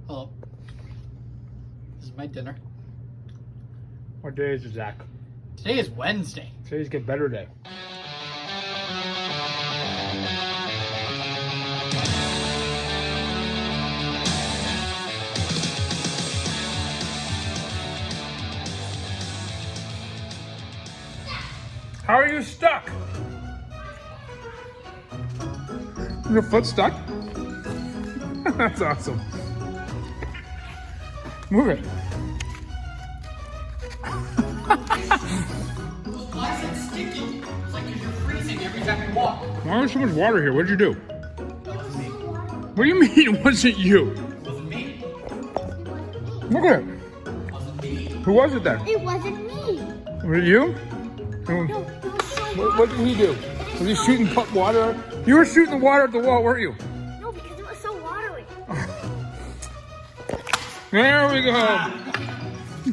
Hello. This is my dinner. What day is it, Zach? Today is Wednesday. Today's Get Better Day. How are you stuck? Your foot stuck? That's awesome. Move it. Why is it sticky? It's like you're freezing every time you walk. Why is there so much water here? What did you do? That was me. What do you mean it wasn't you? It wasn't me. Look at it. It wasn't me. Who was it then? It wasn't me. Was it you? No, it was so What did he do? Was he shooting water? You were shooting the water at the wall, weren't you? No, because it was so watery. There we go.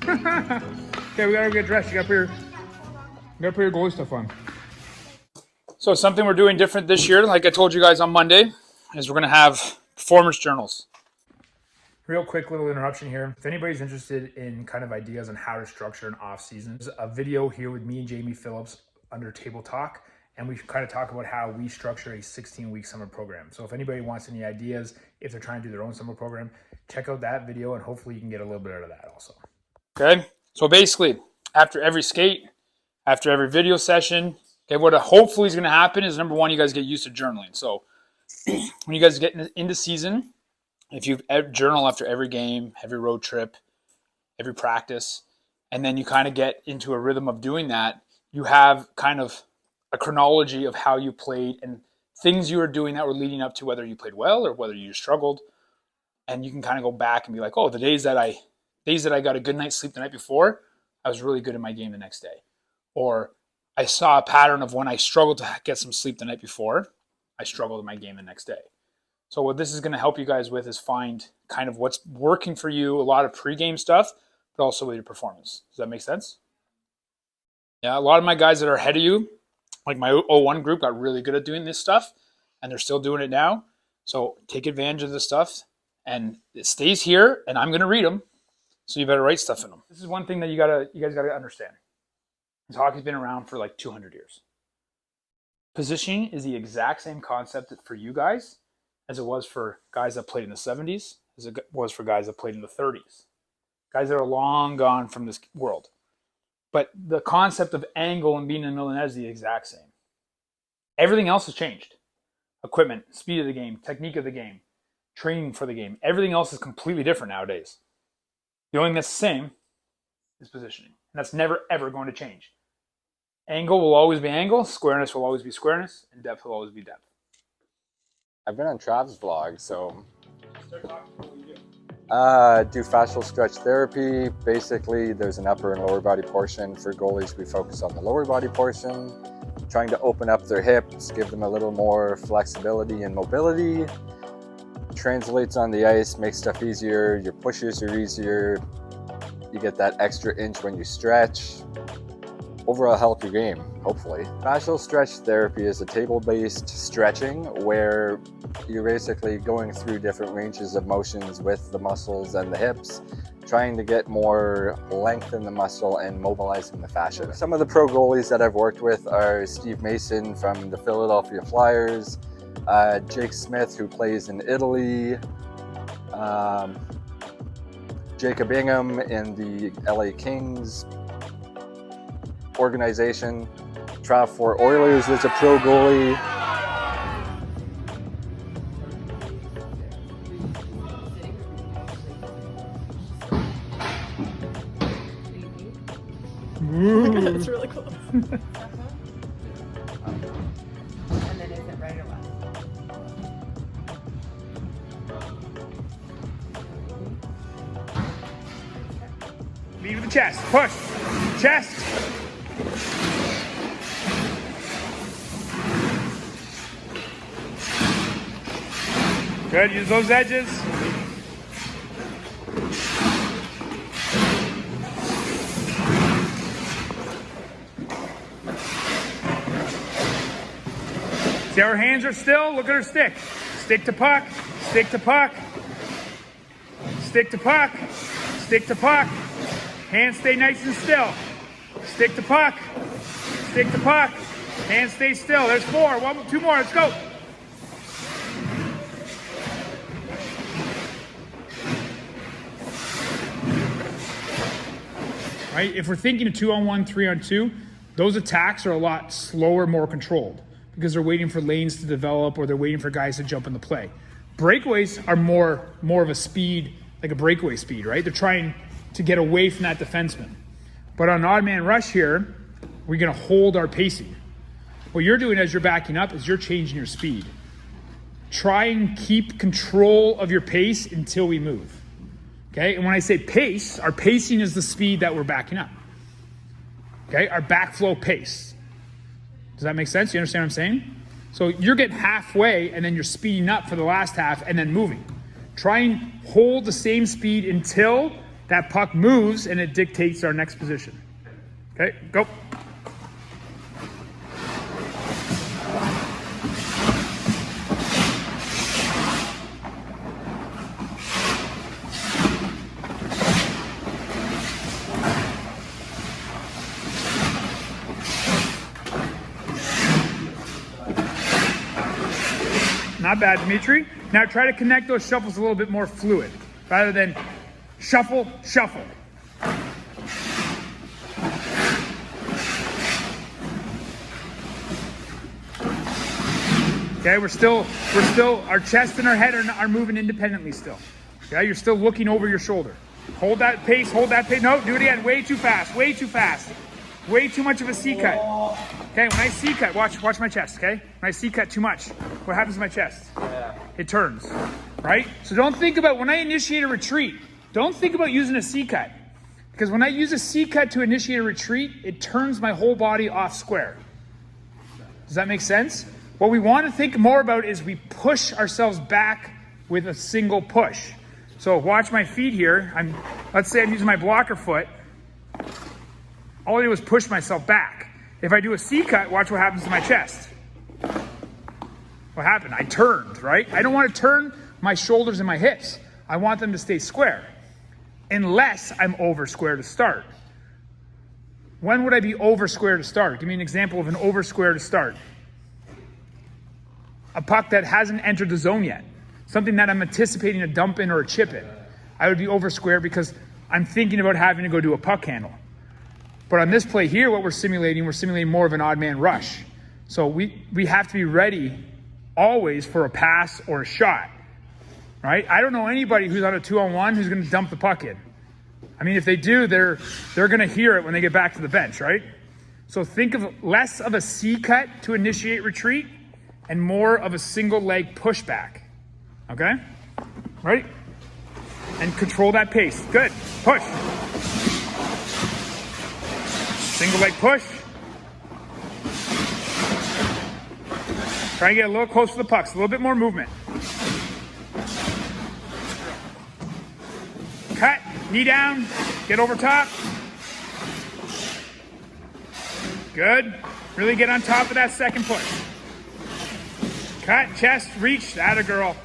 Okay, we gotta get dressed. You gotta put your goalie stuff on. So something we're doing different this year, like I told you guys on Monday, is we're gonna have performance journals. Real quick little interruption here. If anybody's interested in kind of ideas on how to structure an off season, there's a video here with me and Jamie Phillips under Table Talk, and we kind of talk about how we structure a 16-week summer program. So if anybody wants any ideas, if they're trying to do their own summer program, check out that video and hopefully you can get a little bit out of that also. Okay, so basically, after every skate, after every video session, okay, what hopefully is going to happen is, number one, you guys get used to journaling. So when you guys get into season, if you journal after every game, every road trip, every practice, and then you kind of get into a rhythm of doing that, you have kind of a chronology of how you played and things you were doing that were leading up to whether you played well or whether you struggled. And you can kind of go back and be like, oh, the days that I got a good night's sleep the night before, I was really good in my game the next day. Or I saw a pattern of when I struggled to get some sleep the night before, I struggled in my game the next day. So what this is going to help you guys with is find kind of what's working for you, a lot of pregame stuff, but also with your performance. Does that make sense? Yeah, a lot of my guys that are ahead of you, like my 01 group, got really good at doing this stuff, and they're still doing it now. So take advantage of this stuff, and it stays here, and I'm going to read them, so you better write stuff in them. This is one thing that you guys got to understand. This hockey's been around for like 200 years. Positioning is the exact same concept for you guys as it was for guys that played in the 70s, as it was for guys that played in the 30s. Guys that are long gone from this world. But the concept of angle and being in the middle of the net is the exact same. Everything else has changed. Equipment, speed of the game, technique of the game, training for the game. Everything else is completely different nowadays. The only thing that's the same is positioning. And that's never, ever going to change. Angle will always be angle, squareness will always be squareness, and depth will always be depth. I've been on Trav's vlog, so Start talking about what you do. do fascial stretch therapy. Basically, there's an upper and lower body portion. For goalies, we focus on the lower body portion, trying to open up their hips, give them a little more flexibility and mobility. Translates on the ice, makes stuff easier. Your pushes are easier. You get that extra inch when you stretch. Overall help your game, hopefully. Fascial stretch therapy is a table-based stretching where you're basically going through different ranges of motions with the muscles and the hips, trying to get more length in the muscle and mobilizing the fascia. Some of the pro goalies that I've worked with are Steve Mason from the Philadelphia Flyers, Jake Smith, who plays in Italy, Jacob Ingham in the LA Kings organization. Trav for Oilers was a pro goalie. That's really cool. And then is it right or left? Lead with the chest. Push. Chest. Good. Use those edges. See how her hands are still? Look at her stick. Stick to puck. Stick to puck. Stick to puck. Stick to puck. Hands stay nice and still. Stick to puck. Stick to puck. Hands stay still. There's 4. 1, 2 more. Let's go. Right? If we're thinking a 2-on-1, 3-on-2, those attacks are a lot slower, more controlled because they're waiting for lanes to develop or they're waiting for guys to jump in the play. Breakaways are more of a speed, like a breakaway speed, right? They're trying to get away from that defenseman. But on an odd man rush here, we're going to hold our pacing. What you're doing as you're backing up is you're changing your speed. Try and keep control of your pace until we move. Okay, and when I say pace, our pacing is the speed that we're backing up. Okay, our backflow pace. Does that make sense? You understand what I'm saying? So you're getting halfway and then you're speeding up for the last half and then moving. Try and hold the same speed until that puck moves and it dictates our next position. Okay, go. Not bad, Dimitri. Now try to connect those shuffles a little bit more fluid, rather than shuffle, shuffle. Okay, we're still, our chest and our head are moving independently still. Okay, you're still looking over your shoulder. Hold that pace, No, do it again, way too fast. Way too much of a C-cut. Okay, when I C-cut, watch my chest, okay? When I C-cut too much, what happens to my chest? It turns, right? So don't think about, when I initiate a retreat, don't think about using a C-cut. Because when I use a C-cut to initiate a retreat, it turns my whole body off square. Does that make sense? What we want to think more about is we push ourselves back with a single push. So watch my feet here. Let's say I'm using my blocker foot. All I did was push myself back. If I do a C-cut, watch what happens to my chest. What happened? I turned, right? I don't want to turn my shoulders and my hips. I want them to stay square. Unless I'm over square to start. When would I be over square to start? Give me an example of an over square to start. A puck that hasn't entered the zone yet. Something that I'm anticipating a dump in or a chip in. I would be over square because I'm thinking about having to go do a puck handle. But on this play here, what we're simulating more of an odd man rush. So we have to be ready always for a pass or a shot, right? I don't know anybody who's on a 2-on-1 who's going to dump the puck in. I mean, if they do, they're going to hear it when they get back to the bench, right? So think of less of a C-cut to initiate retreat and more of a single leg pushback, okay? Ready? And control that pace. Good. Push. Single leg push. Try and get a little closer to the pucks, a little bit more movement. Cut, knee down, get over top. Good. Really get on top of that second push. Cut, chest, reach, atta girl.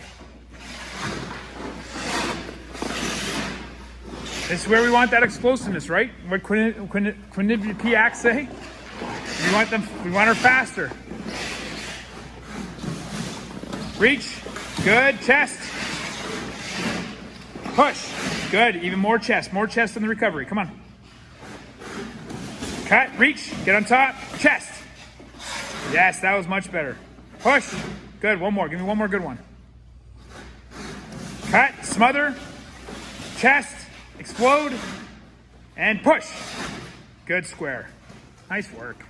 This is where we want that explosiveness, right? What Quinnipiac say? We want her faster. Reach, good, chest. Push, good, even more chest in the recovery, come on. Cut, reach, get on top, chest. Yes, that was much better. Push, good, one more, give me one more good one. Cut, smother, chest, explode, and push. Good square. Nice work.